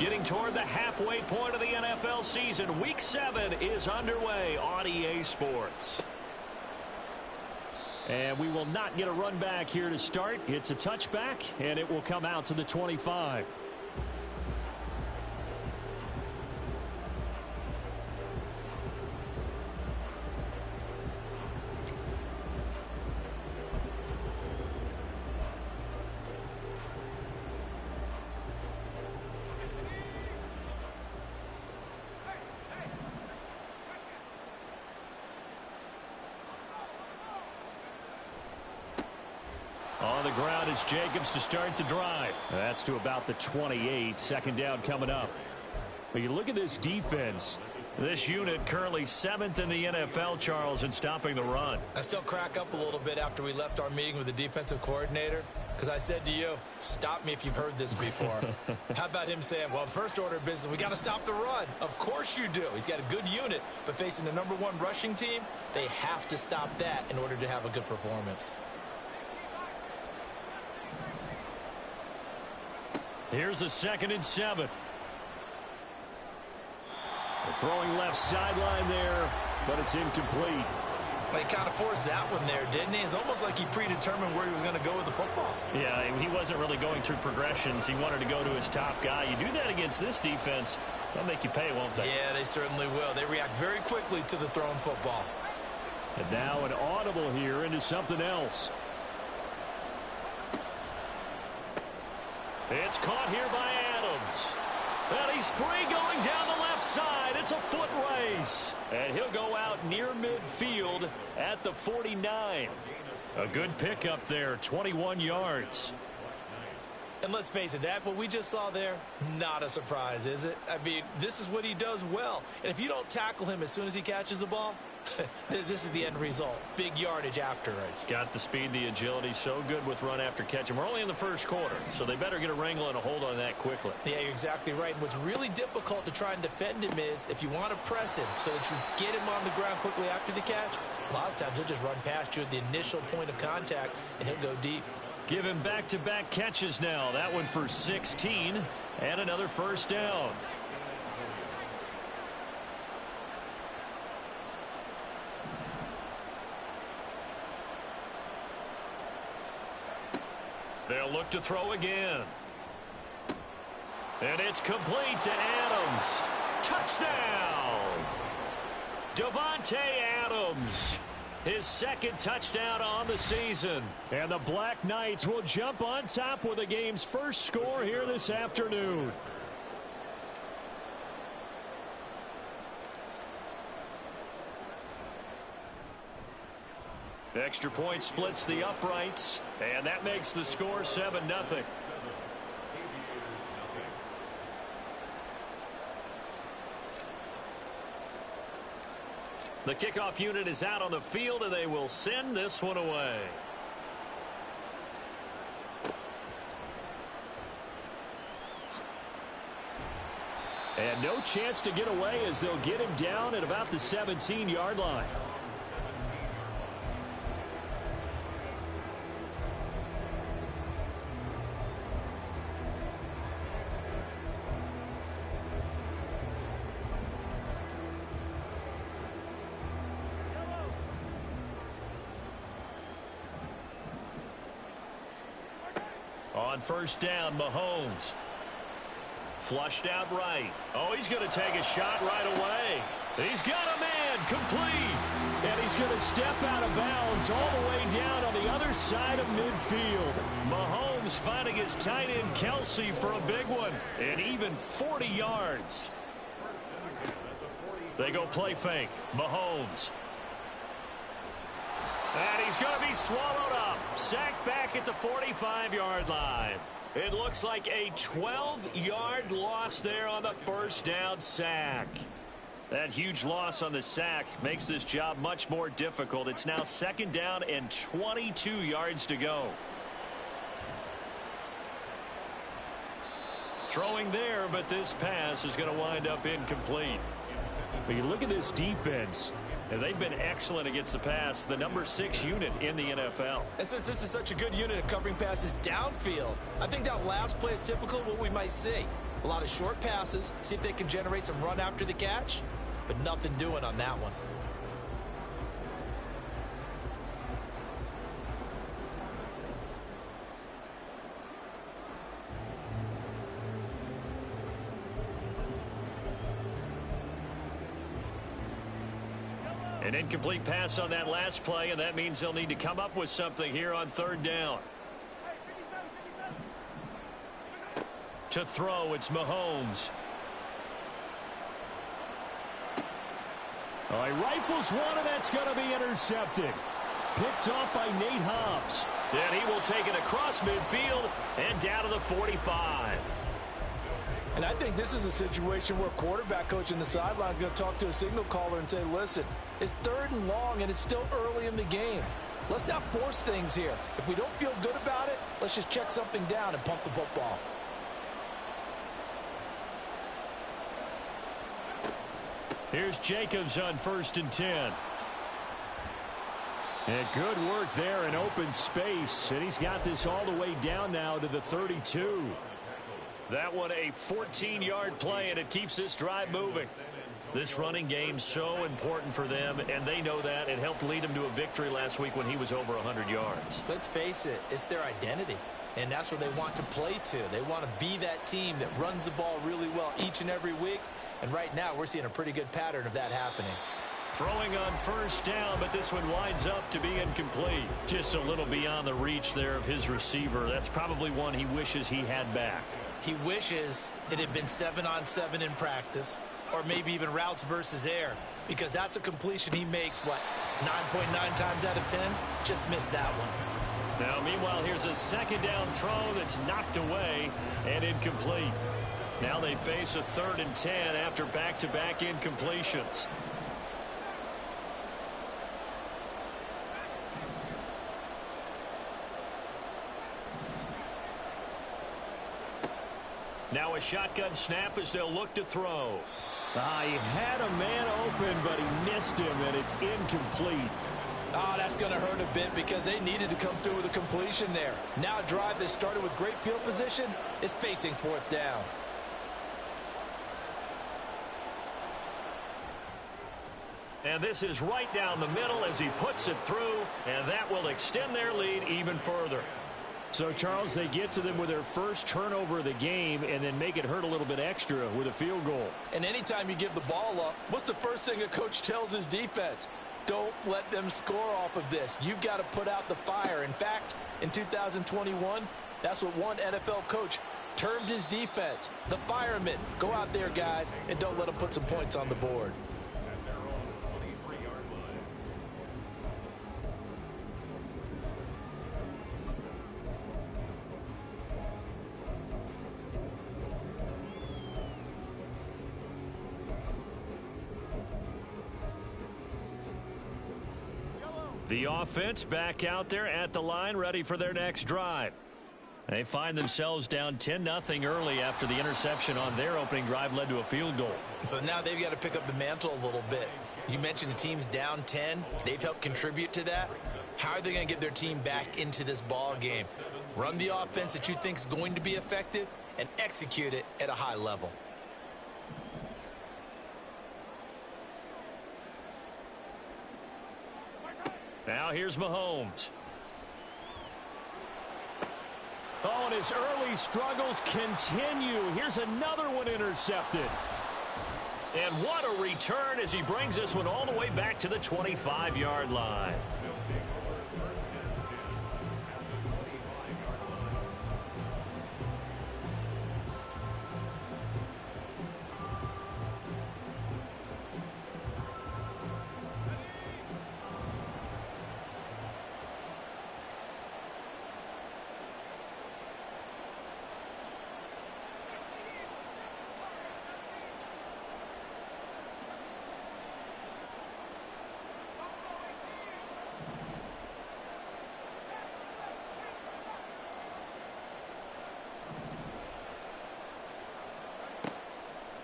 Getting toward the halfway point of the NFL season. Week 7 is underway on EA Sports. And we will not get a run back here to start. It's a touchback, and it will come out to the 25. On the ground is Jacobs to start the drive. That's to about the 28. Second down coming up. But you look at this defense. This unit currently 7th in the NFL, Charles, in stopping the run. I still crack up a little bit after we left our meeting with the defensive coordinator, because I said to you, stop me if you've heard this before. How about him saying, well, first order of business, we got to stop the run. Of course you do. He's got a good unit, but facing the #1 rushing team, they have to stop that in order to have a good performance. Here's a 2nd and 7. The throwing left sideline there, but it's incomplete. Well, he kind of forced that one there, didn't he? It's almost like he predetermined where he was going to go with the football. Yeah, he wasn't really going through progressions. He wanted to go to his top guy. You do that against this defense, they'll make you pay, won't they? Yeah, they certainly will. They react very quickly to the thrown football. And now an audible here into something else. It's caught here by Adams. And he's free going down the left side. It's a foot race. And he'll go out near midfield at the 49. A good pickup there, 21 yards. And let's face it, that what we just saw there, not a surprise, is it? I mean, this is what he does well. And if you don't tackle him as soon as he catches the ball, this is the end result. Big yardage afterwards. Got the speed, the agility, so good with run after catch. And we're only in the first quarter, so they better get a wrangle and a hold on that quickly. Yeah, you're exactly right. And what's really difficult to try and defend him is if you want to press him so that you get him on the ground quickly after the catch, a lot of times he'll just run past you at the initial point of contact, and he'll go deep. Give him back-to-back catches now. That one for 16 and another first down. They'll look to throw again. And it's complete to Adams. Touchdown! Davante Adams. His 2nd touchdown on the season. And the Black Knights will jump on top with the game's first score here this afternoon. Extra point splits the uprights, and that makes the score 7-0. The kickoff unit is out on the field, and they will send this one away. And no chance to get away as they'll get him down at about the 17-yard line. On first down, Mahomes. Flushed out right. Oh, he's going to take a shot right away. He's got a man complete. And he's going to step out of bounds all the way down on the other side of midfield. Mahomes finding his tight end Kelsey for a big one. And even 40 yards. They go play fake. Mahomes. And he's going to be swallowed up. Sacked back at the 45-yard line. It looks like a 12-yard loss there on the first down sack. That huge loss on the sack makes this job much more difficult. It's now 2nd down and 22 yards to go. Throwing there, but this pass is going to wind up incomplete. But you look at this defense, and they've been excellent against the pass, the number 6 unit in the NFL. And since this is such a good unit of covering passes downfield, I think that last play is typical of what we might see. A lot of short passes, see if they can generate some run after the catch, but nothing doing on that one. An incomplete pass on that last play, and that means they'll need to come up with something here on third down. To throw, it's Mahomes. Oh, he rifles one, and that's going to be intercepted. Picked off by Nate Hobbs. And he will take it across midfield and down to the 45. And I think this is a situation where quarterback coach in the sideline is going to talk to a signal caller and say, listen, it's 3rd and long, and it's still early in the game. Let's not force things here. If we don't feel good about it, let's just check something down and pump the football. Here's Jacobs on 1st and 10. And good work there in open space. And he's got this all the way down now to the 32. That one a 14-yard play, and it keeps this drive moving. This running game so important for them, and they know that. It helped lead them to a victory last week when he was over 100 yards. Let's face it, it's their identity, and that's what they want to play to. They want to be that team that runs the ball really well each and every week, and right now we're seeing a pretty good pattern of that happening. Throwing on 1st down, but this one winds up to be incomplete. Just a little beyond the reach there of his receiver. That's probably one he wishes he had back. He wishes it had been 7-on-7 in practice, or maybe even routes versus air, because that's a completion he makes, 9.9 times out of 10? Just missed that one. Now, meanwhile, here's a 2nd down throw that's knocked away and incomplete. Now they face a 3rd and 10 after back-to-back incompletions. Now a shotgun snap as they'll look to throw. He had a man open, but he missed him, and it's incomplete. That's going to hurt a bit because they needed to come through with a completion there. Now a drive that started with great field position is facing 4th down. And this is right down the middle as he puts it through, and that will extend their lead even further. So, Charles, they get to them with their first turnover of the game and then make it hurt a little bit extra with a field goal. And anytime you give the ball up, what's the first thing a coach tells his defense? Don't let them score off of this. You've got to put out the fire. In fact, in 2021, that's what one NFL coach termed his defense, the firemen. Go out there, guys, and don't let them put some points on the board. The offense back out there at the line, ready for their next drive. They find themselves down 10-0 early after the interception on their opening drive led to a field goal. So now they've got to pick up the mantle a little bit. You mentioned the team's down 10. They've helped contribute to that. How are they going to get their team back into this ball game? Run the offense that you think is going to be effective and execute it at a high level. Now here's Mahomes. Oh, and his early struggles continue. Here's another one intercepted. And what a return as he brings this one all the way back to the 25-yard line.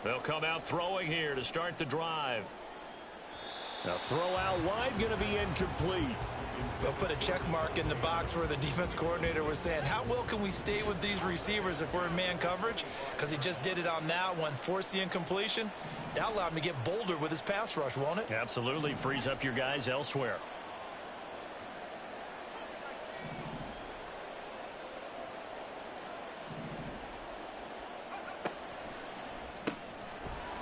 They'll come out throwing here to start the drive. A throw out wide, going to be incomplete. We'll put a check mark in the box where the defense coordinator was saying, how well can we stay with these receivers if we're in man coverage? Because he just did it on that one, forced the incompletion. That allowed him to get bolder with his pass rush, won't it? Absolutely. Frees up your guys elsewhere.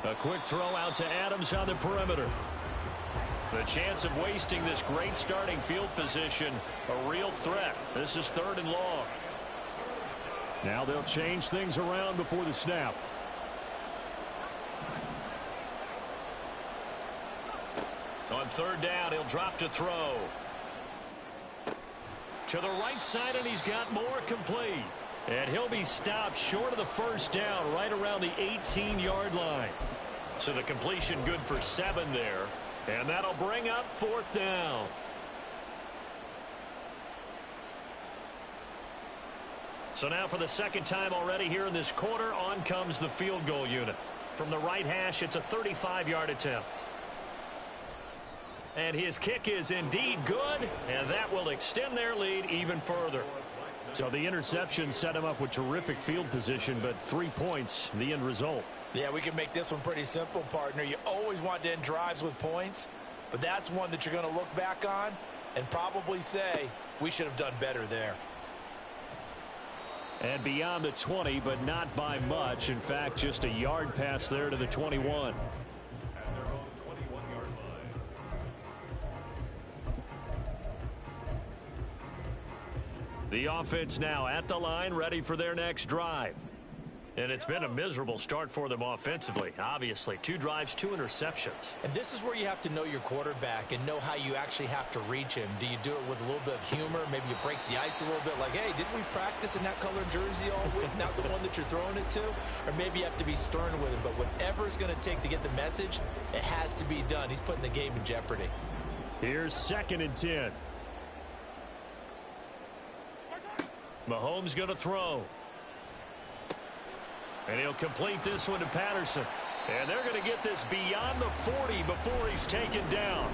A quick throw out to Adams on the perimeter. The chance of wasting this great starting field position, a real threat. This is 3rd and long. Now they'll change things around before the snap. On 3rd down, he'll drop to throw. To the right side, and he's got more, complete. And he'll be stopped short of the 1st down, right around the 18-yard line. So the completion good for 7 there. And that'll bring up 4th down. So now for the 2nd time already here in this quarter, on comes the field goal unit. From the right hash, it's a 35-yard attempt. And his kick is indeed good, and that will extend their lead even further. So the interception set him up with terrific field position, but 3 points, the end result. Yeah, we can make this one pretty simple, partner. You always want to end drives with points, but that's one that you're going to look back on and probably say, we should have done better there. And beyond the 20, but not by much. In fact, just a yard pass there to the 21. The offense now at the line, ready for their next drive. And it's been a miserable start for them offensively, obviously. 2 drives, 2 interceptions. And this is where you have to know your quarterback and know how you actually have to reach him. Do you do it with a little bit of humor? Maybe you break the ice a little bit like, hey, didn't we practice in that colored jersey all week, not the one that you're throwing it to? Or maybe you have to be stern with him. But whatever it's going to take to get the message, it has to be done. He's putting the game in jeopardy. Here's 2nd and 10. Mahomes going to throw. And he'll complete this one to Patterson. And they're going to get this beyond the 40 before he's taken down.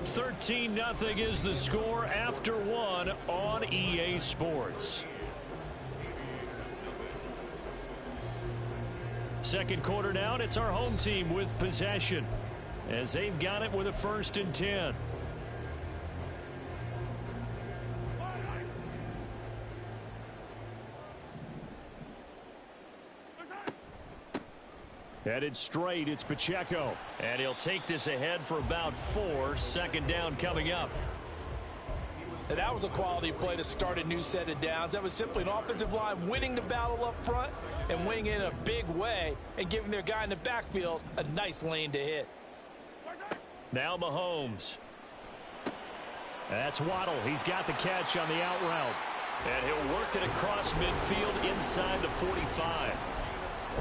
(13-0) is the score after 1 on EA Sports. 2nd quarter down. It's our home team with possession, as they've got it with a 1st and 10. Headed straight, it's Pacheco. And he'll take this ahead for about 4. 2nd down coming up. And that was a quality play to start a new set of downs. That was simply an offensive line winning the battle up front and winning in a big way and giving their guy in the backfield a nice lane to hit. Now Mahomes. That's Waddle. He's got the catch on the out route. And he'll work it across midfield inside the 45.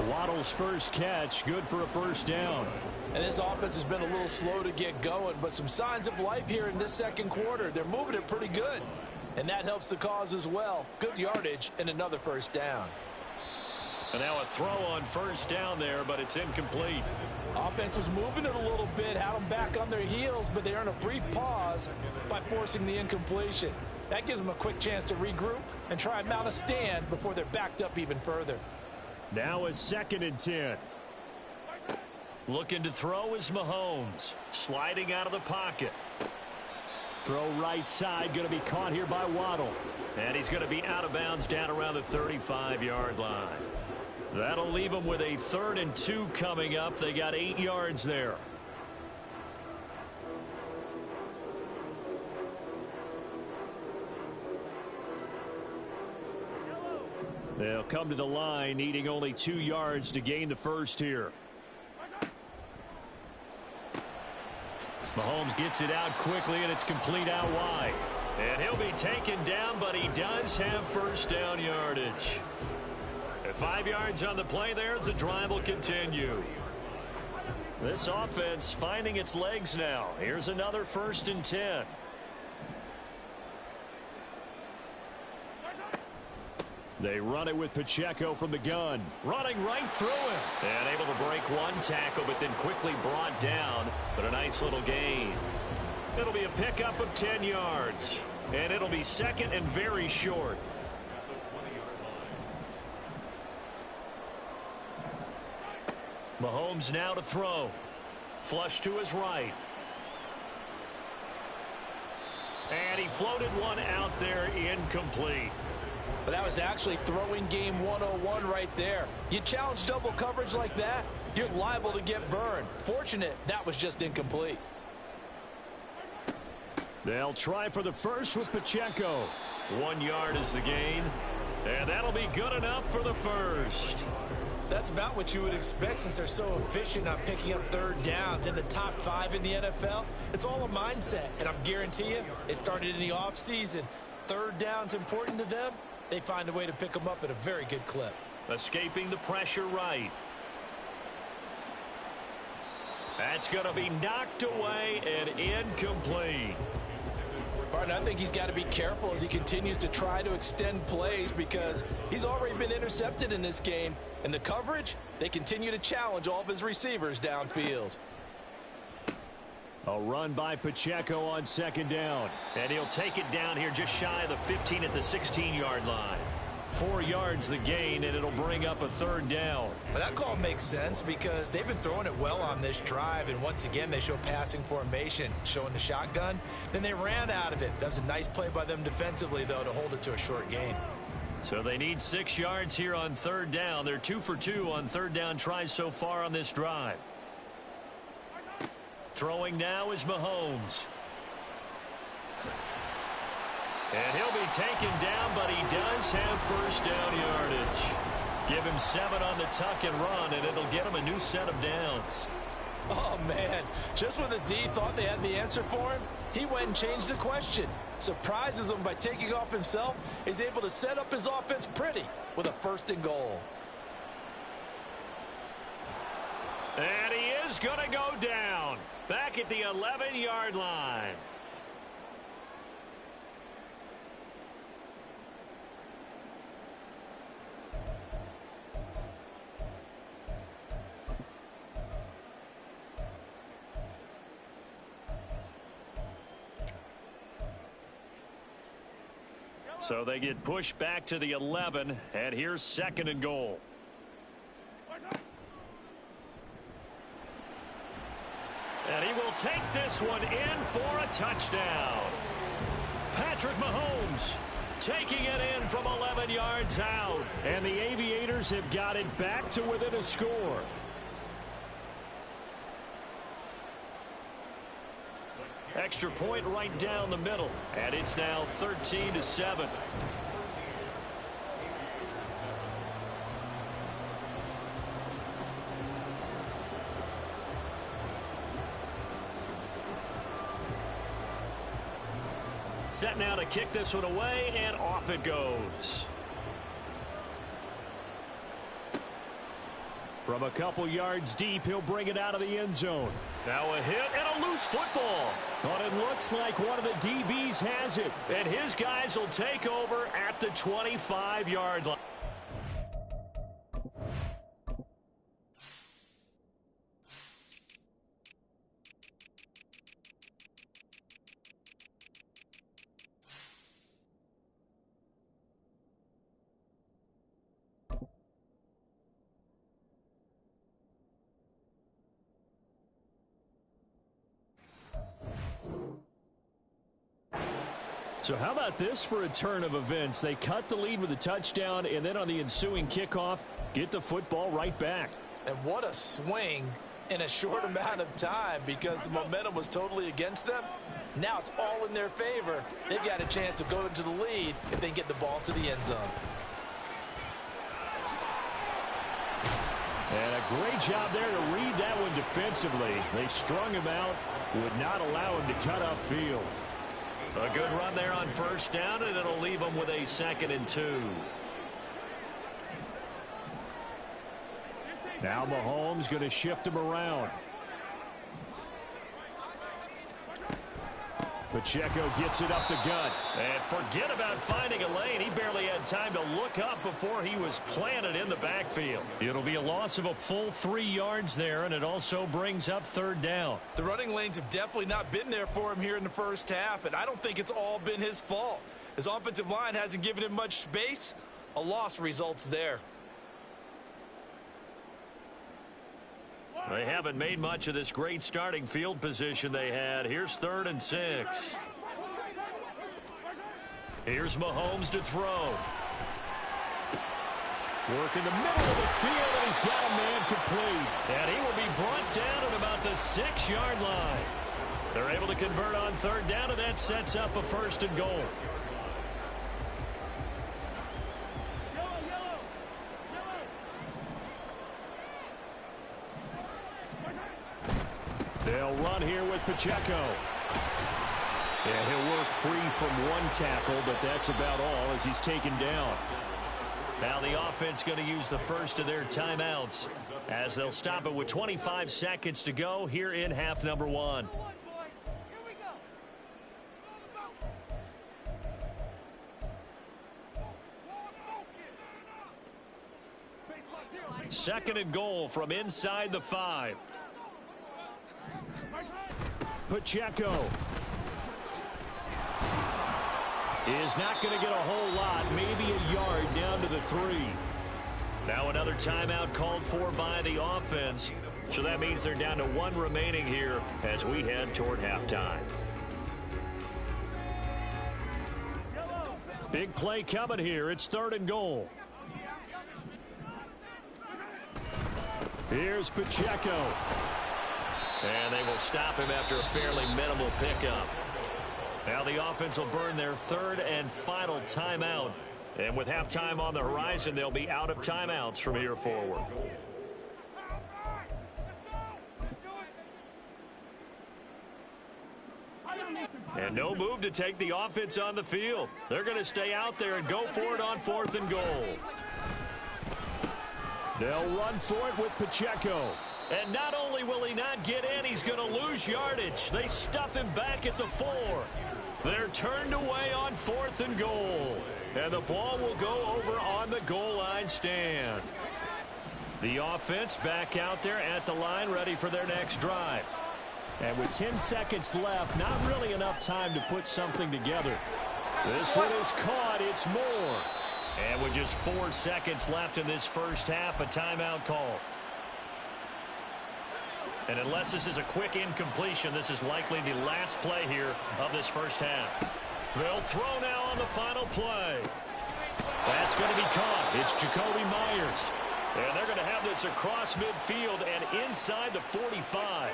Waddle's first catch, good for a 1st down. And this offense has been a little slow to get going, but some signs of life here in this 2nd quarter. They're moving it pretty good, and that helps the cause as well. Good yardage and another 1st down. And now a throw on 1st down there, but it's incomplete. Offense was moving it a little bit, had them back on their heels, but they earn a brief pause by forcing the incompletion. That gives them a quick chance to regroup and try and mount a stand before they're backed up even further. Now a 2nd and 10. Looking to throw is Mahomes. Sliding out of the pocket. Throw right side, going to be caught here by Waddle. And he's going to be out of bounds down around the 35-yard line. That'll leave them with a 3rd and 2 coming up. They got 8 yards there. They'll come to the line, needing only 2 yards to gain the 1st here. Mahomes gets it out quickly, and it's complete out wide. And he'll be taken down, but he does have 1st down yardage. At 5 yards on the play there, the drive will continue. This offense finding its legs now. Here's another 1st and 10. They run it with Pacheco from the gun. Running right through him. And able to break one tackle, but then quickly brought down. But a nice little gain. It'll be a pickup of 10 yards. And it'll be second and very short. Mahomes now to throw. Flush to his right. And he floated one out there, incomplete. But that was actually throwing game 101 right there. You challenge double coverage like that, you're liable to get burned. Fortunate that was just incomplete. They'll try for the first with Pacheco. 1 yard is the gain. And that'll be good enough for the first. That's about what you would expect since they're so efficient on picking up third downs in the top 5 in the NFL. It's all a mindset, and I'm guarantee you it started in the offseason. Third down's important to them. They find a way to pick them up at a very good clip. Escaping the pressure right. That's going to be knocked away and incomplete. Partner, I think he's got to be careful as he continues to try to extend plays because he's already been intercepted in this game. And the coverage, they continue to challenge all of his receivers downfield. A run by Pacheco on second down. And he'll take it down here just shy of the 15 at the 16-yard line. 4 yards the gain, and it'll bring up a third down. But that call makes sense because they've been throwing it well on this drive, and once again they show passing formation, showing the shotgun. Then they ran out of it. That was a nice play by them defensively, though, to hold it to a short gain. So they need 6 yards here on third down. They're 2 for 2 on third down tries so far on this drive. Throwing now is Mahomes. And he'll be taken down, but he does have first down yardage. Give him 7 on the tuck and run, and it'll get him a new set of downs. Oh, man. Just when the D thought they had the answer for him, he went and changed the question. Surprises him by taking off himself. He's able to set up his offense pretty with a first and goal. And he is going to go down. Back at the 11-yard line. So they get pushed back to the 11, and here's second and goal. And he will take this one in for a touchdown. Patrick Mahomes taking it in from 11 yards out. And the Aviators have got it back to within a score. Extra point right down the middle. And it's now 13-7. Set now to kick this one away, and off it goes. From a couple yards deep, he'll bring it out of the end zone. Now a hit and a loose football. But it looks like one of the DBs has it. And his guys will take over at the 25-yard line. So how about this for a turn of events? They cut the lead with a touchdown, and then on the ensuing kickoff, get the football right back. And what a swing in a short amount of time because the momentum was totally against them. Now it's all in their favor. They've got a chance to go into the lead if they get the ball to the end zone. And a great job there to read that one defensively. They strung him out, would not allow him to cut upfield. A good run there on first down, and it'll leave them with a 2nd and 2. Now Mahomes going to shift him around. Pacheco gets it up the gut. And forget about finding a lane. He barely had time to look up before he was planted in the backfield. It'll be a loss of a full 3 yards there, and it also brings up third down. The running lanes have definitely not been there for him here in the first half, and I don't think it's all been his fault. His offensive line hasn't given him much space. A loss results there. They haven't made much of this great starting field position they had. Here's 3rd and 6. Here's Mahomes to throw. Work in the middle of the field, and he's got a man complete. And he will be brought down at about the 6-yard line. They're able to convert on 3rd down, and that sets up a 1st and goal. They'll run here with Pacheco. Yeah, he'll work free from one tackle, but that's about all as he's taken down. Now the offense going to use the first of their timeouts as they'll stop it with 25 seconds to go here in half number 1. Second and goal from inside the 5. Pacheco is not going to get a whole lot, maybe a yard down to the 3. Now another timeout called for by the offense. So that means they're down to 1 remaining here as we head toward halftime. Big play coming here. It's 3rd and goal. Here's Pacheco. And they will stop him after a fairly minimal pickup. Now the offense will burn their 3rd and final timeout. And with halftime on the horizon, they'll be out of timeouts from here forward. And no move to take the offense on the field. They're going to stay out there and go for it on 4th and goal. They'll run for it with Pacheco. And not only will he not get in, he's going to lose yardage. They stuff him back at the 4. They're turned away on 4th and goal. And the ball will go over on the goal line stand. The offense back out there at the line, ready for their next drive. And with 10 seconds left, not really enough time to put something together. This one is caught. It's more. And with just 4 seconds left in this first half, a timeout call. And unless this is a quick incompletion, this is likely the last play here of this first half. They'll throw now on the final play. That's going to be caught. It's Jacoby Myers. And they're going to have this across midfield and inside the 45.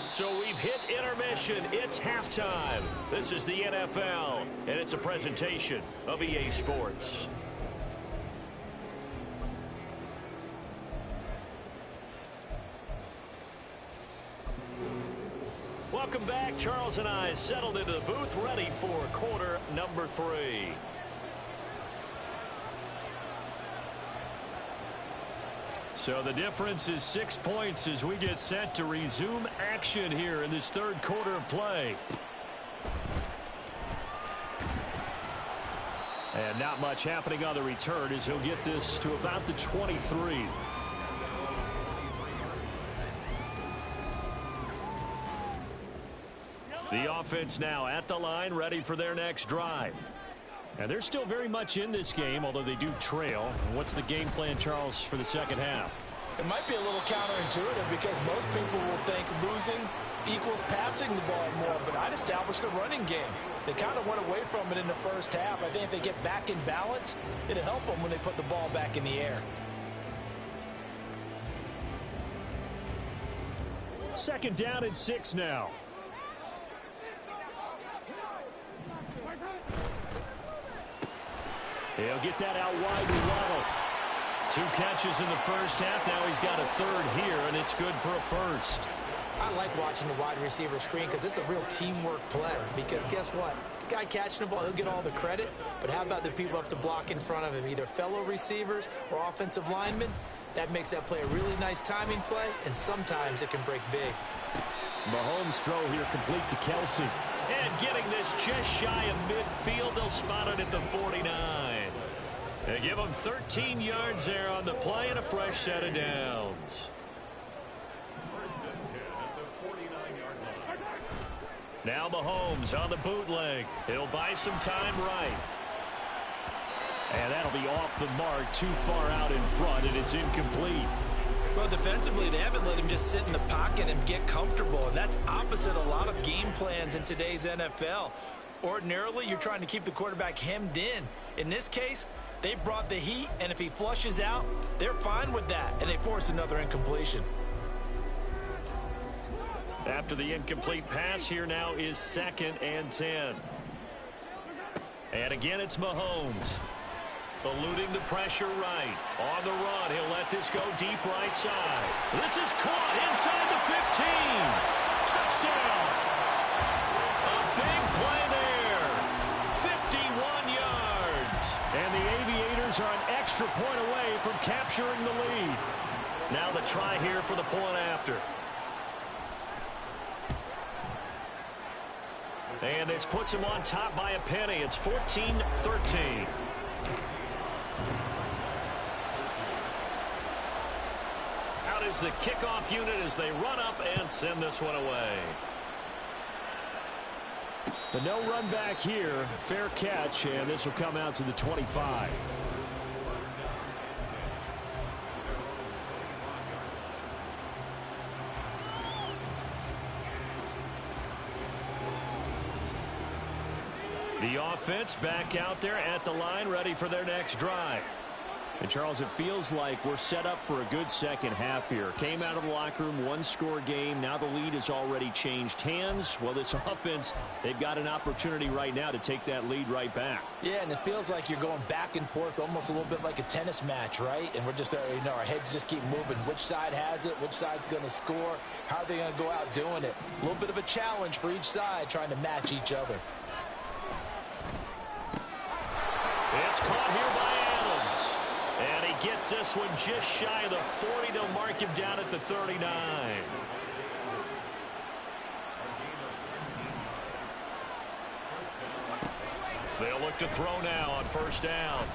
So we've hit intermission. It's halftime. This is the NFL, and it's a presentation of EA Sports. Welcome back. Charles and I settled into the booth, ready for quarter number 3. So the difference is 6 points as we get set to resume action here in this 3rd quarter of play. And not much happening on the return as he'll get this to about the 23. The offense now at the line, ready for their next drive. And they're still very much in this game, although they do trail. What's the game plan, Charles, for the second half? It might be a little counterintuitive because most people will think losing equals passing the ball more, but I'd establish the running game. They kind of went away from it in the first half. I think if they get back in balance, it'll help them when they put the ball back in the air. Second down and 6 now. He'll get that out wide to Waddle. 2 catches in the first half. Now he's got a 3rd here, and it's good for a 1st. I like watching the wide receiver screen because it's a real teamwork play. Because guess what? The guy catching the ball, he'll get all the credit. But how about the people up to block in front of him, either fellow receivers or offensive linemen? That makes that play a really nice timing play, and sometimes it can break big. Mahomes' throw here complete to Kelsey. And getting this just shy of midfield, they'll spot it at the 49. They give him 13 yards there on the play and a fresh set of downs. Now Mahomes on the bootleg. He'll buy some time right. And that'll be off the mark, too far out in front, and it's incomplete. Well, defensively, they haven't let him just sit in the pocket and get comfortable, and that's opposite a lot of game plans in today's NFL. Ordinarily, you're trying to keep the quarterback hemmed in. In this case, they brought the heat, and if he flushes out, they're fine with that, and they force another incompletion. After the incomplete pass, here now is 2nd and 10. And again, it's Mahomes. Eluding the pressure right. On the run, he'll let this go deep right side. This is caught inside the 15. Touchdown. A big play there. 51 yards. And the Aviators are an extra point away from capturing the lead. Now the try here for the point after. And this puts him on top by a penny. It's 14-13. Out is the kickoff unit as they run up and send this one away. The no run back here. Fair catch, and this will come out to the 25. The offense back out there at the line, ready for their next drive. And, Charles, it feels like we're set up for a good second half here. Came out of the locker room, one-score game. Now the lead has already changed hands. Well, this offense, they've got an opportunity right now to take that lead right back. Yeah, and it feels like you're going back and forth, almost a little bit like a tennis match, right? And we're just, our heads just keep moving. Which side has it? Which side's going to score? How are they going to go out doing it? A little bit of a challenge for each side, trying to match each other. It's caught here by Adams. And he gets this one just shy of the 40. They'll mark him down at the 39. They'll look to throw now on first down.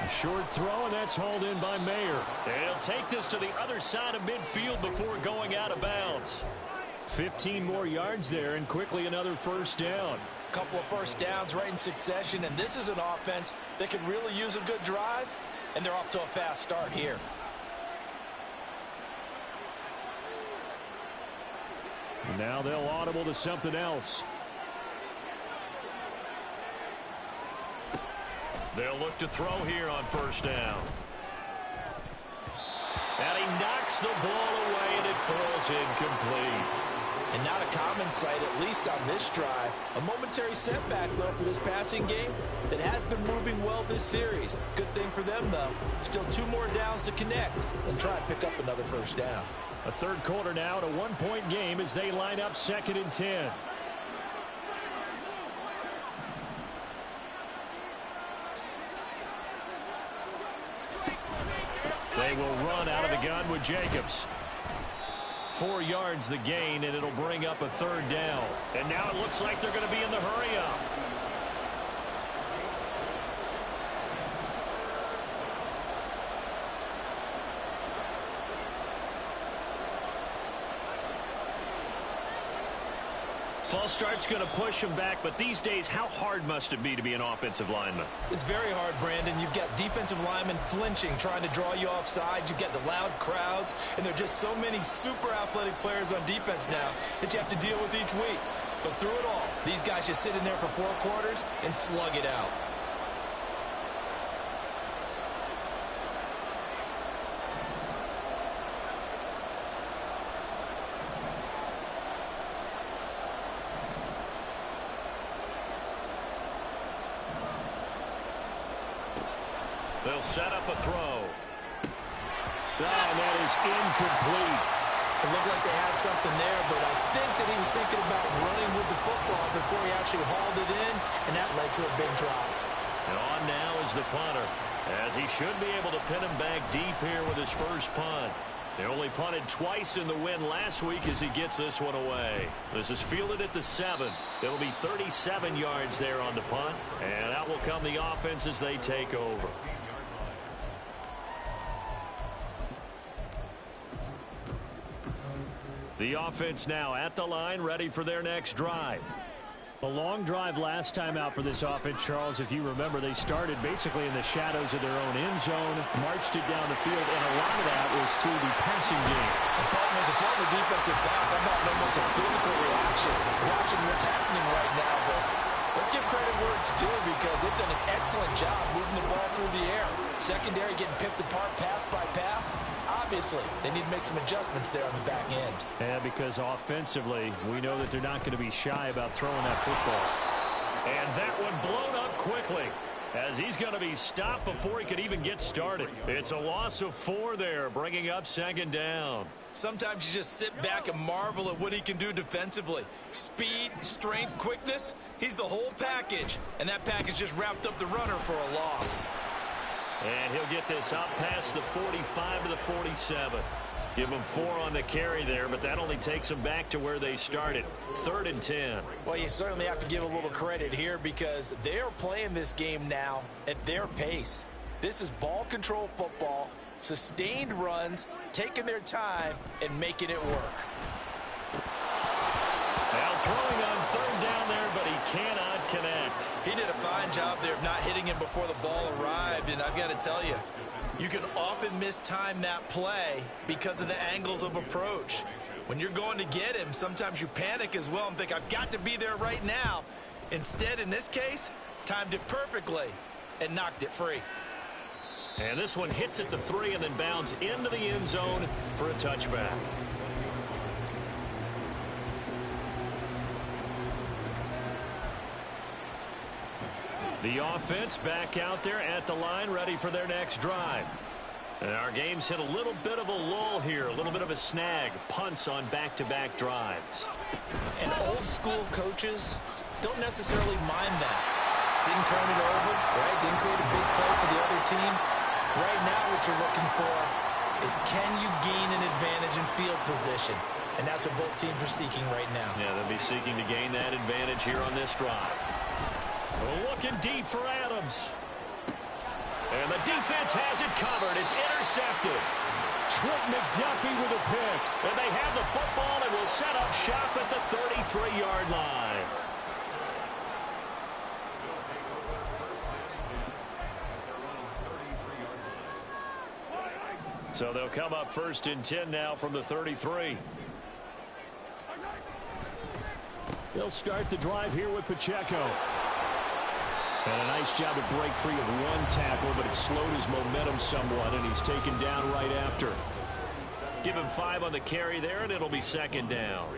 A short throw, and that's hauled in by Mayer. And he'll take this to the other side of midfield before going out of bounds. 15 more yards there, and quickly another first down. Couple of first downs right in succession, and this is an offense that could really use a good drive, and they're off to a fast start here. And now they'll audible to something else. They'll look to throw here on first down. And he knocks the ball away, and it falls incomplete. And not a common sight, at least on this drive. A momentary setback, though, for this passing game that has been moving well this series. Good thing for them, though. Still 2 more downs to connect and try and pick up another first down. A third quarter now, and a 1-point game as they line up 2nd and 10. They will run out of the gun with Jacobs. 4 yards the gain, and it'll bring up a third down. And now it looks like they're going to be in the hurry-up. False start's going to push him back, but these days, how hard must it be to be an offensive lineman? It's very hard, Brandon. You've got defensive linemen flinching, trying to draw you offside. You've got the loud crowds, and there are just so many super athletic players on defense now that you have to deal with each week. But through it all, these guys just sit in there for 4 quarters and slug it out. They'll set up a throw. And that is incomplete. It looked like they had something there, but I think that he was thinking about running with the football before he actually hauled it in, and that led to a big drop. And on now is the punter, as he should be able to pin him back deep here with his first punt. They only punted twice in the win last week as he gets this one away. This is fielded at the 7. It'll be 37 yards there on the punt. And out will come the offense as they take over. The offense now at the line, ready for their next drive. A long drive last time out for this offense, Charles. If you remember, they started basically in the shadows of their own end zone, marched it down the field, and a lot of that was through the passing game. As a former defensive back, I'm having almost a physical reaction watching what's happening right now. But let's give credit where it's due because they've done an excellent job moving the ball through the air. Secondary getting picked apart pass by pass. Obviously, they need to make some adjustments there on the back end. Yeah, because offensively, we know that they're not going to be shy about throwing that football. And that one blown up quickly as he's going to be stopped before he could even get started. It's a loss of 4 there, bringing up 2nd down. Sometimes you just sit back and marvel at what he can do defensively. Speed, strength, quickness, he's the whole package. And that package just wrapped up the runner for a loss. And he'll get this out past the 45 to the 47. Give them 4 on the carry there, but that only takes them back to where they started. 3rd and 10. Well, you certainly have to give a little credit here because they're playing this game now at their pace. This is ball control football, sustained runs, taking their time, and making it work. Now throwing on 3rd down there, but he cannot connect. He did a fine job there of not hitting him before the ball arrived, and I've got to tell you, you can often mistime that play because of the angles of approach. When you're going to get him, sometimes you panic as well and think, I've got to be there right now. Instead, in this case, timed it perfectly and knocked it free. And this one hits at the 3 and then bounds into the end zone for a touchback. The offense back out there at the line, ready for their next drive. And our game's hit a little bit of a lull here, a little bit of a snag. Punts on back-to-back drives. And old school coaches don't necessarily mind that. Didn't turn it over, right? Didn't create a big play for the other team. Right now what you're looking for is can you gain an advantage in field position? And that's what both teams are seeking right now. Yeah, they'll be seeking to gain that advantage here on this drive. Looking deep for Adams. And the defense has it covered. It's intercepted. Trent McDuffie with a pick. And they have the football and will set up shop at the 33-yard line. So they'll come up 1st and 10 now from the 33. They'll start the drive here with Pacheco. And a nice job to break free of one tackle, but it slowed his momentum somewhat, and he's taken down right after. Give him 5 on the carry there, and it'll be 2nd down.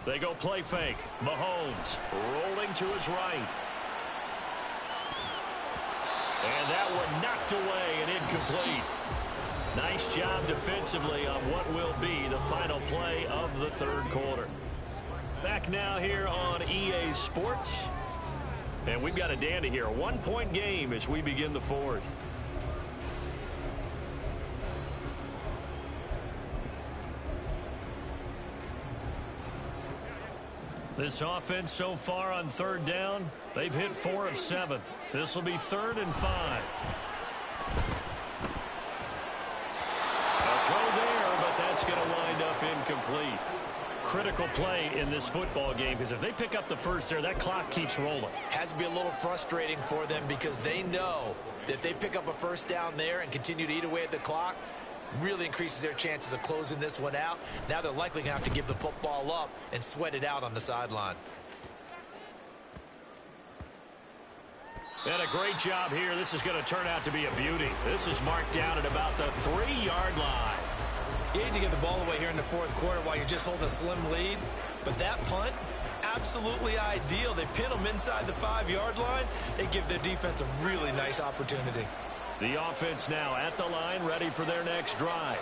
They go play fake. Mahomes rolling to his right. And that one knocked away and incomplete. Nice job defensively on what will be the final play of the 3rd quarter. Back now here on EA Sports. And we've got a dandy here. A 1-point game as we begin the 4th. This offense so far on 3rd down, they've hit 4 of 7. This will be 3rd and 5. A throw there, but that's going to wind up incomplete. Critical play in this football game because if they pick up the 1st there, that clock keeps rolling. Has to be a little frustrating for them because they know that if they pick up a 1st down there and continue to eat away at the clock, really increases their chances of closing this one out. Now they're likely going to have to give the football up and sweat it out on the sideline. And a great job here. This is going to turn out to be a beauty. This is marked down at about the 3-yard line. You need to get the ball away here in the 4th quarter while you're just holding a slim lead. But that punt, absolutely ideal. They pin them inside the 5-yard line. They give their defense a really nice opportunity. The offense now at the line, ready for their next drive.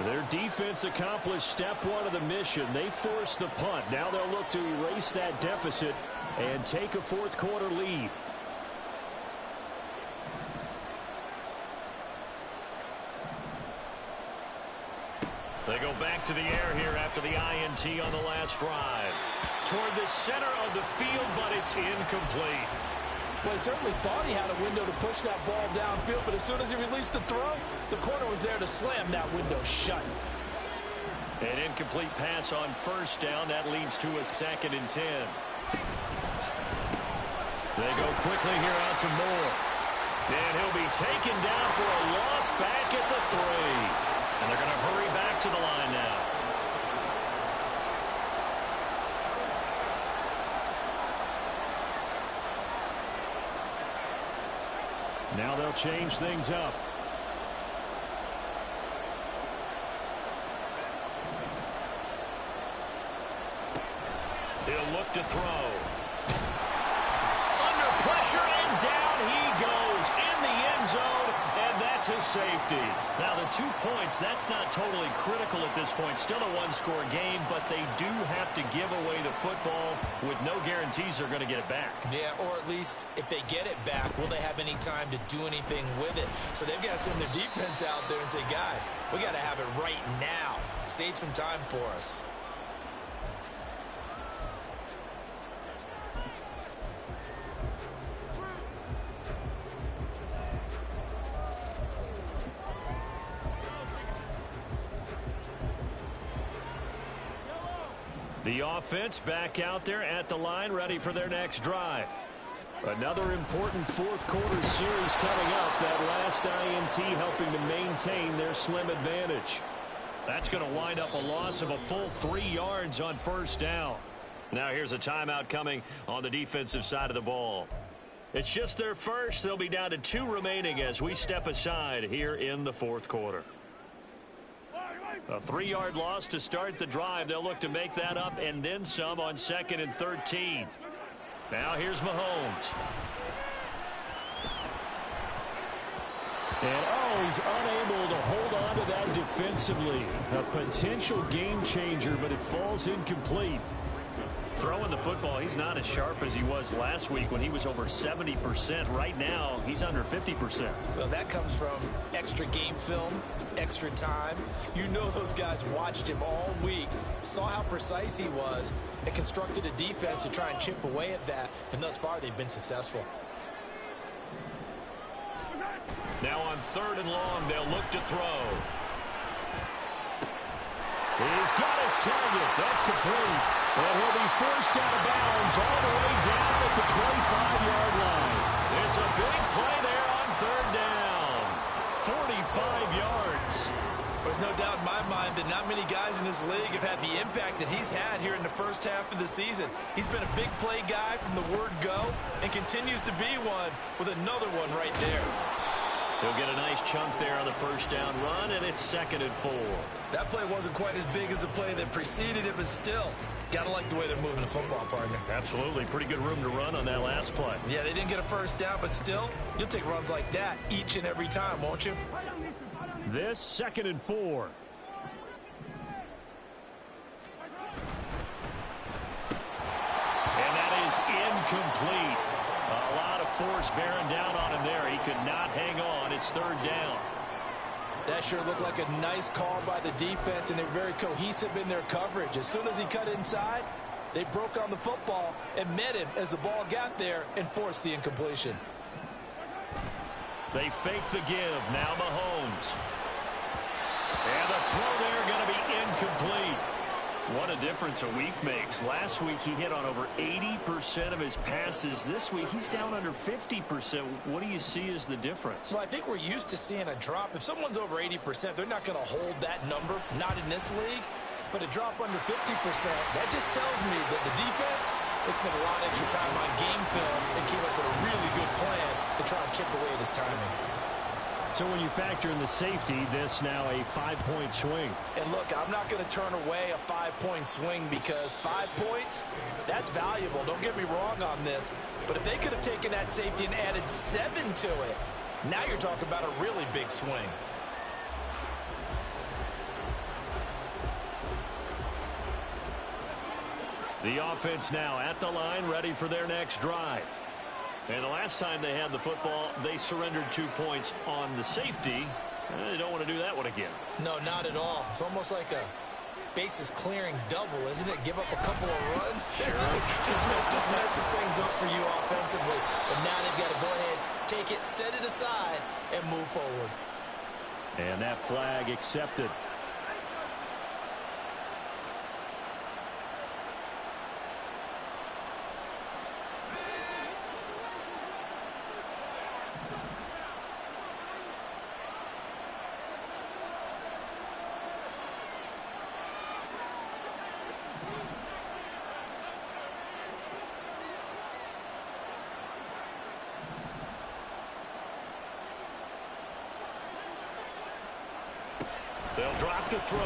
Their defense accomplished step 1 of the mission. They forced the punt. Now they'll look to erase that deficit and take a 4th quarter lead. They go back to the air here after the INT on the last drive. Toward the center of the field, but it's incomplete. Well, he certainly thought he had a window to push that ball downfield, but as soon as he released the throw, the corner was there to slam that window shut. An incomplete pass on first down. That leads to a 2nd and 10. They go quickly here out to Moore. And he'll be taken down for a loss back at the 3. And they're going to hurry back to the line now. Now they'll change things up. He'll look to throw. Under pressure, and down he goes in the end zone, and that's his safety. Now, the 2 points, that's not totally critical at this point. Still a one-score game, but they do have to give away the football with no guarantees they're going to get it back. Yeah, or at least if they get it back, will they have any time to do anything with it? So they've got to send their defense out there and say, guys, we got to have it right now. Save some time for us. The offense back out there at the line, ready for their next drive. Another important fourth-quarter series coming up. That last INT helping to maintain their slim advantage. That's going to wind up a loss of a full 3 yards on first down. Now here's a timeout coming on the defensive side of the ball. It's just their first. They'll be down to 2 remaining as we step aside here in the fourth quarter. A 3-yard loss to start the drive. They'll look to make that up and then some on 2nd and 13. Now here's Mahomes. And, he's unable to hold on to that defensively. A potential game changer, but it falls incomplete. Throwing the football, he's not as sharp as he was last week when he was over 70%. Right now, he's under 50%. Well, that comes from extra game film, extra time. You know those guys watched him all week, saw how precise he was, and constructed a defense to try and chip away at that. And thus far, they've been successful. Now on 3rd and long, they'll look to throw. He's got his target. That's complete. And he'll be forced out of bounds all the way down at the 25-yard line. It's a big play there on 3rd down. 45 yards. There's no doubt in my mind that not many guys in this league have had the impact that he's had here in the first half of the season. He's been a big play guy from the word go and continues to be one with another one right there. He'll get a nice chunk there on the first down run, and it's 2nd and 4. That play wasn't quite as big as the play that preceded it, but still, got to like the way they're moving the football, partner. Absolutely. Pretty good room to run on that last play. Yeah, they didn't get a first down, but still, you'll take runs like that each and every time, won't you? This 2nd and 4. And that is incomplete. A lot of force bearing down on him there. He could not hang on. It's 3rd down. That sure looked like a nice call by the defense, and they're very cohesive in their coverage. As soon as he cut inside, they broke on the football and met him as the ball got there and forced the incompletion. They fake the give. Now Mahomes. And the throw there going to be incomplete. What a difference a week makes. Last week he hit on over 80% of his passes. This week he's down under 50%. What do you see as the difference? Well, I think we're used to seeing a drop. If someone's over 80%, they're not going to hold that number, not in this league. But a drop under 50%, that just tells me that the defense has spent a lot of extra time on game films and came up with a really good plan to try and chip away at his timing. So when you factor in the safety, this now a 5-point swing. And look, I'm not going to turn away a 5-point swing because 5 points, that's valuable. Don't get me wrong on this. But if they could have taken that safety and added 7 to it, now you're talking about a really big swing. The offense now at the line, ready for their next drive. And the last time they had the football, they surrendered 2 points on the safety. They don't want to do that one again. No, not at all. It's almost like a bases clearing double, isn't it? Give up a couple of runs. Sure. just messes things up for you offensively. But now they've got to go ahead, take it, set it aside, and move forward. And that flag accepted. They'll drop to throw.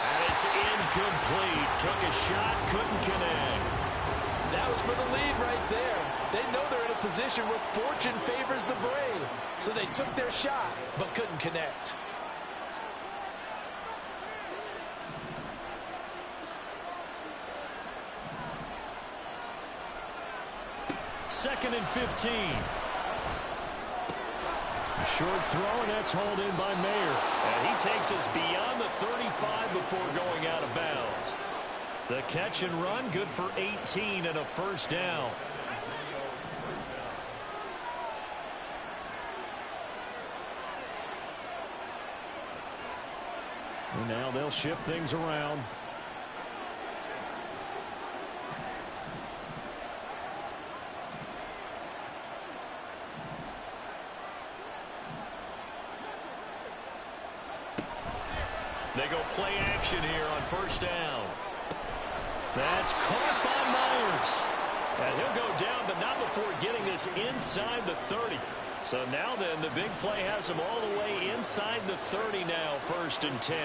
And it's incomplete. Took a shot, couldn't connect. That was for the lead right there. They know they're in a position where fortune favors the brave. So they took their shot, but couldn't connect. Second and 15. A short throw, and that's hauled in by Mayer. And he takes us beyond the 35 before going out of bounds. The catch and run, good for 18 and a first down. And now they'll shift things around. They go play action here on first down. That's caught by Myers. And he'll go down, but not before getting this inside the 30. So now then, the big play has him all the way inside the 30 now, first and 10.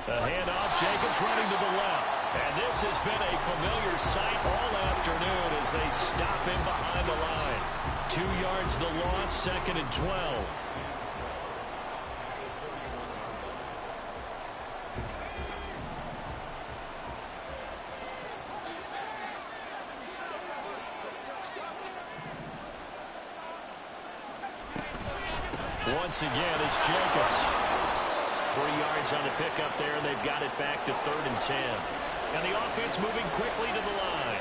The handoff, Jacobs running to the left. And this has been a familiar sight all afternoon as they stop him behind the line. 2 yards the loss, second and 12. Once again, it's Jacobs. 3 yards on the pickup there, and they've got it back to third and 10. And the offense moving quickly to the line.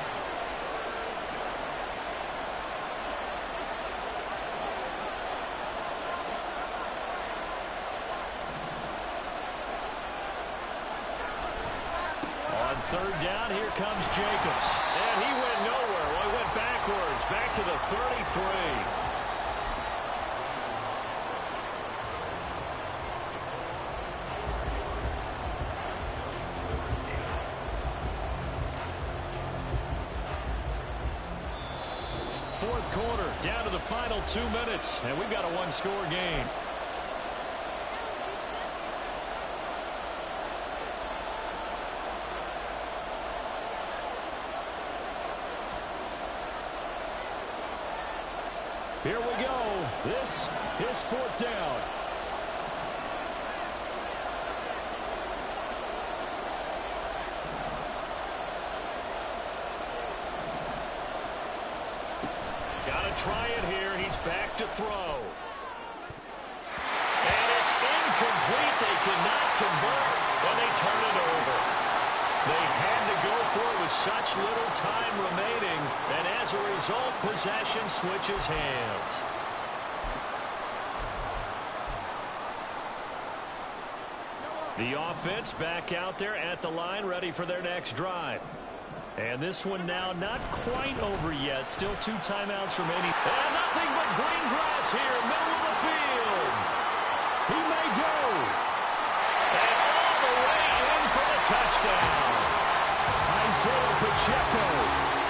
On third down, here comes Jacobs. And he went nowhere. Well, he went backwards, back to the 33. Fourth quarter, down to the final 2 minutes, and we've got a one-score game. Here we go. This is fourth down. Try it here. He's back to throw. And it's incomplete. They cannot convert, and they turn it over. They had to go for it with such little time remaining, and as a result, possession switches hands. The offense back out there at the line, ready for their next drive. And this one now not quite over yet. Still 2 timeouts remaining. And nothing but green grass here, middle of the field. He may go. And all the way in for the touchdown. Isaiah Pacheco,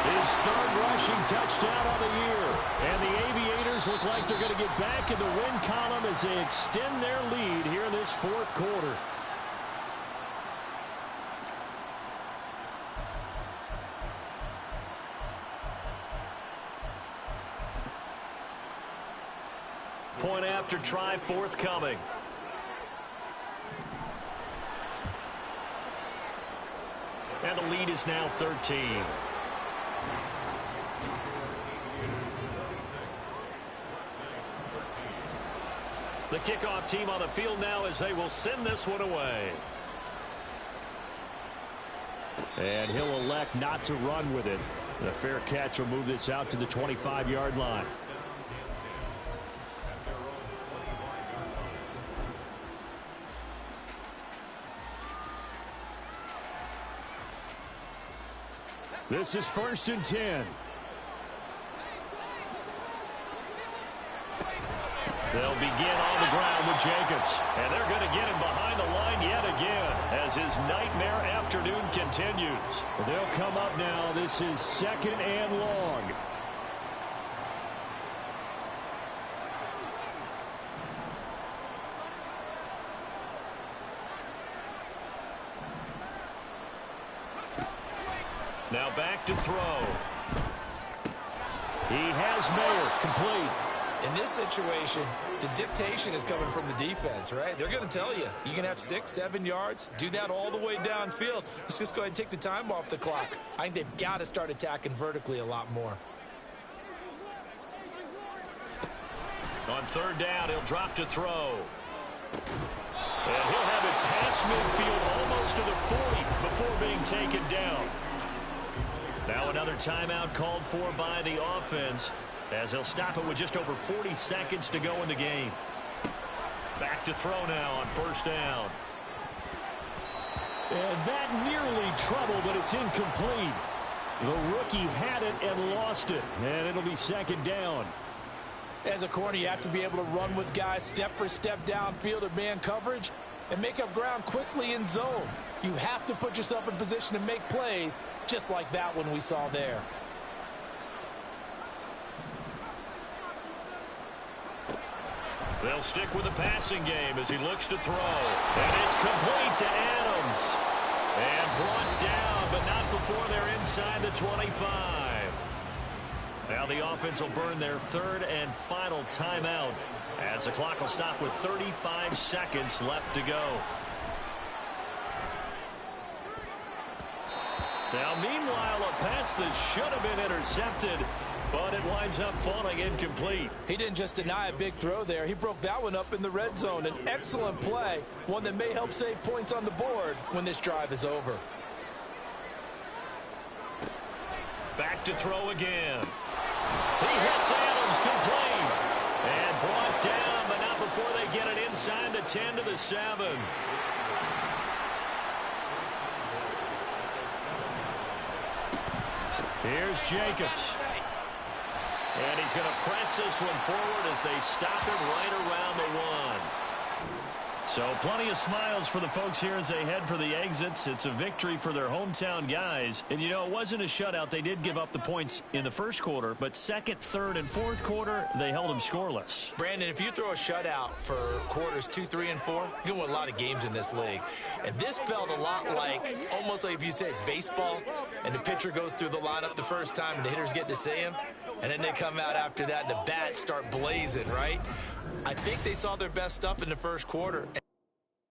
his third rushing touchdown of the year. And the Aviators look like they're going to get back in the win column as they extend their lead here in this fourth quarter. Point after try forthcoming. And the lead is now 13. The kickoff team on the field now as they will send this one away. And he'll elect not to run with it. The fair catch will move this out to the 25-yard line. This is 1st and 10. They'll begin on the ground with Jacobs. And they're going to get him behind the line yet again as his nightmare afternoon continues. They'll come up now. This is 2nd and long. Now back to throw. He has Mayer complete. In this situation, the dictation is coming from the defense, right? They're going to tell you, you can have 6, 7 yards, do that all the way downfield. Let's just go ahead and take the time off the clock. I think they've got to start attacking vertically a lot more. On 3rd down, he'll drop to throw. And he'll have it past midfield almost to the 40 before being taken down. Now another timeout called for by the offense, as they'll stop it with just over 40 seconds to go in the game. Back to throw now on 1st down. And that nearly trouble, but it's incomplete. The rookie had it and lost it, and it'll be 2nd down. As a corner, you have to be able to run with guys step for step downfield at man coverage and make up ground quickly in zone. You have to put yourself in position to make plays, just like that one we saw there. They'll stick with the passing game as he looks to throw. And it's complete to Adams. And brought down, but not before they're inside the 25. Now the offense will burn their 3rd and final timeout, as the clock will stop with 35 seconds left to go. Now, meanwhile, a pass that should have been intercepted, but it winds up falling incomplete. He didn't just deny a big throw there. He broke that one up in the red zone. An excellent play, one that may help save points on the board when this drive is over. Back to throw again. He hits Adams complete. And brought down, but not before they get it inside the 10 to the 7. Here's Jacobs. And he's going to press this one forward as they stop him right around the 1. So plenty of smiles for the folks here as they head for the exits. It's a victory for their hometown guys. And, you know, it wasn't a shutout. They did give up the points in the 1st quarter, but 2nd, 3rd, and 4th quarter, they held them scoreless. Brandon, if you throw a shutout for quarters 2, 3, and 4, you're going to win a lot of games in this league. And this felt a lot like, almost like if you said baseball, and the pitcher goes through the lineup the first time and the hitters get to see him, and then they come out after that and the bats start blazing, right? I think they saw their best stuff in the 1st quarter.